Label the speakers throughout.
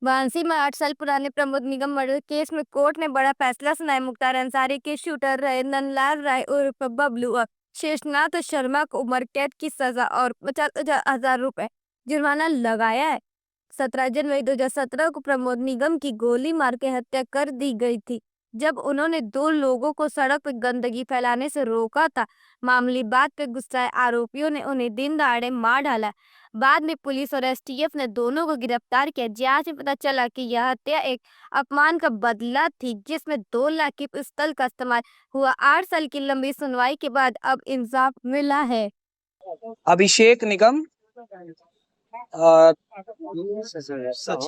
Speaker 1: वाराणसी में 8 साल पुराने प्रमोद निगम मर्डर केस में कोर्ट ने बड़ा फैसला सुनाया। मुख्तार अंसारी के शूटर रहे नंदलाल राय उर्फ बबलू और शेषनाथ शर्मा को उम्र कैद की सजा और 50,000 रुपए जुर्माना लगाया है। 17 जनवरी 2017 को प्रमोद निगम की गोली मार के हत्या कर दी गई थी, जब उन्होंने 2 लोगों को सड़क पर गंदगी फैलाने से रोका था। मामूली बात पे गुस्साए आरोपियों ने उन्हें दिन दहाड़े मार डाला। बाद में पुलिस और एसटीएफ ने दोनों को गिरफ्तार किया। जांच में पता चला कि यह हत्या एक अपमान का बदला थी, जिसमें 2 लाख की पिस्तौल का इस्तेमाल हुआ। 8 साल की लंबी सुनवाई के बाद अब इंसाफ मिला है।
Speaker 2: अभिषेक निगम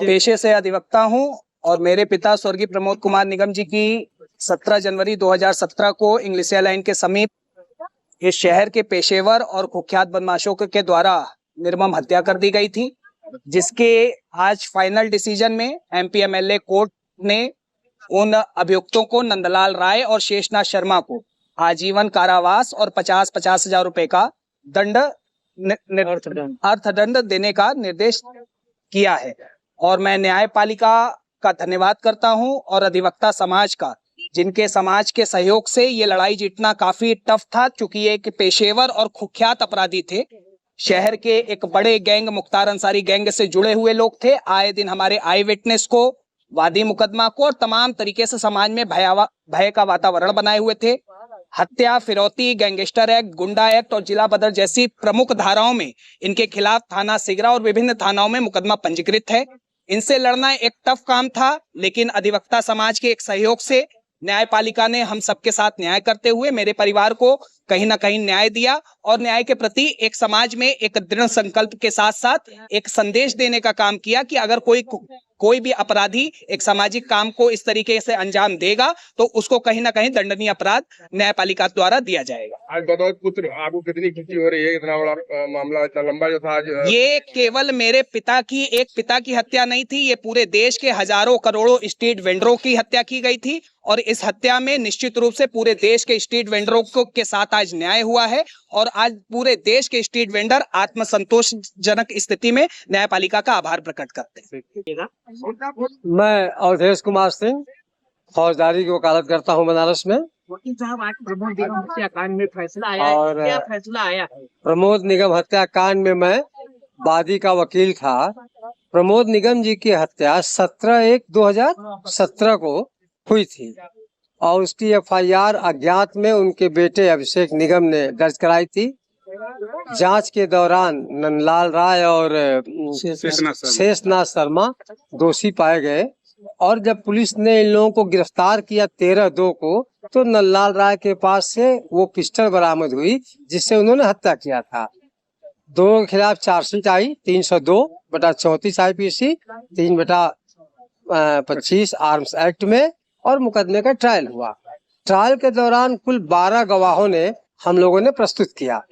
Speaker 2: पेशे से अधिवक्ता हूं और मेरे पिता स्वर्गीय प्रमोद कुमार निगम जी की 17 जनवरी 2017 को इंग्लिशिया लाइन के समीप इस शहर के पेशेवर और कुख्यात बदमाशों के द्वारा निर्मम हत्या कर दी गई थी, जिसके आज फाइनल डिसीजन में एमपी एमएलए कोर्ट ने उन अभियुक्तों को नंदलाल राय और शेषनाथ शर्मा को आजीवन कारावास और 50,000 रुपए का अर्थदंड देने का निर्देश किया है। और मैं न्यायपालिका का धन्यवाद करता हूं और अधिवक्ता समाज का, जिनके समाज के सहयोग से ये लड़ाई जीतना काफी टफ था, चूंकि ये एक पेशेवर और कुख्यात अपराधी थे। शहर के एक बड़े गैंग मुख्तार अंसारी गैंग से जुड़े हुए लोग थे। आए दिन हमारे आई विटनेस को, वादी मुकदमा को और तमाम तरीके से समाज में भय का वातावरण बनाए हुए थे। हत्या, फिरौती, गैंगस्टर एक्ट, गुंडा एक्ट और जिला बदर जैसी प्रमुख धाराओं में इनके खिलाफ थाना सिगरा और विभिन्न थानाओं में मुकदमा पंजीकृत है। इनसे लड़ना एक टफ काम था, लेकिन अधिवक्ता समाज के एक सहयोग से न्यायपालिका ने हम सबके साथ न्याय करते हुए मेरे परिवार को कहीं ना कहीं न्याय दिया और न्याय के प्रति एक समाज में एक दृढ़ संकल्प के साथ साथ एक संदेश देने का काम किया कि अगर कोई भी अपराधी एक सामाजिक काम को इस तरीके से अंजाम देगा तो उसको कहीं ना कहीं दंडनीय अपराध न्यायपालिका द्वारा दिया जाएगा।
Speaker 3: आज बदौलत पुत्र आपको कितनी खुशी हो रही है? इतना बड़ा मामला, इतना लंबा जो था आज।
Speaker 2: ये केवल मेरे पिता की हत्या नहीं थी, ये पूरे देश के हजारों करोड़ों स्ट्रीट वेंडरों की हत्या की गई थी और इस हत्या में निश्चित रूप से पूरे देश के स्ट्रीट वेंडरों के साथ आज न्याय हुआ है और आज पूरे देश के स्ट्रीट वेंडर आत्मसंतोषजनक स्थिति में न्यायपालिका का आभार प्रकट करते हैं।
Speaker 4: मैं अवधेश कुमार सिंह फौजदारी की वकालत करता हूं बनारस में।
Speaker 5: वकील साहब, आज प्रमोद निगम हत्याकांड में फैसला आया है, क्या फैसला आया है?
Speaker 4: प्रमोद निगम हत्याकांड में मैं वादी का वकील था। प्रमोद निगम जी की हत्या 17/1/2017 को हुई थी और उसकी एफआईआर अज्ञात में उनके बेटे अभिषेक निगम ने दर्ज कराई थी। जांच के दौरान नंदलाल राय और शेषनाथ शर्मा दोषी पाए गए और जब पुलिस ने इन लोगों को गिरफ्तार किया 13/2 को, तो नंदलाल राय के पास से वो पिस्टल बरामद हुई जिससे उन्होंने हत्या किया था। दोनों के खिलाफ चार्जशीट आई 302/34 IPC 3/25 आर्म्स एक्ट में और मुकदमे का ट्रायल हुआ। ट्रायल के दौरान कुल 12 गवाहों ने हम लोगों ने प्रस्तुत किया।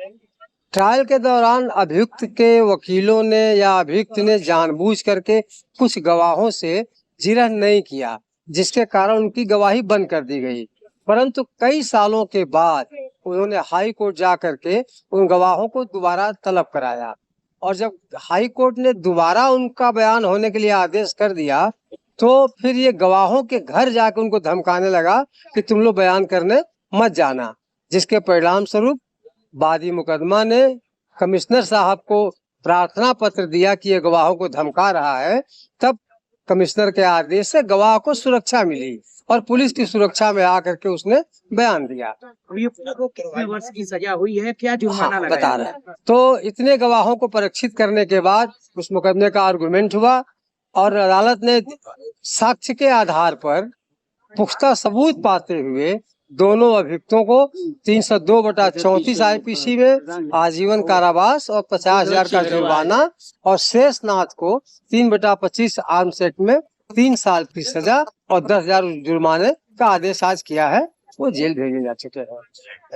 Speaker 4: ट्रायल के दौरान अभियुक्त के वकीलों ने या अभियुक्त ने जानबूझ करके कुछ गवाहों से जिरह नहीं किया, जिसके कारण उनकी गवाही बंद कर दी गई। परंतु कई सालों के बाद उन्होंने हाई कोर्ट जा करके उन गवाहों को दोबारा तलब कराया और जब हाई कोर्ट ने दोबारा उनका बयान होने के लिए आदेश कर दिया, तो फिर ये गवाहों के घर जाकर उनको धमकाने लगा कि तुम लोग बयान करने मत जाना, जिसके परिणाम स्वरूप वादी मुकदमा ने कमिश्नर साहब को प्रार्थना पत्र दिया कि ये गवाहों को धमका रहा है। तब कमिश्नर के आदेश से गवाह को सुरक्षा मिली और पुलिस की सुरक्षा में आकर के उसने बयान दिया।
Speaker 5: को कितने वर्ष की सजा हुई है, क्या जुर्माना लगाया?
Speaker 4: बता रहे। तो इतने गवाहों को परीक्षित करने के बाद उस मुकदमे का आर्गुमेंट हुआ और अदालत ने साक्ष्य के आधार पर पुख्ता सबूत पाते हुए दोनों अभियुक्तों को 302/34 IPC में आजीवन कारावास और 50,000 का जुर्माना और शेषनाथ को 3/25 आर्म्स एक्ट में 3 साल की सजा और 10,000 जुर्माने का आदेश आज किया है। वो जेल भेजे जा चुके हैं।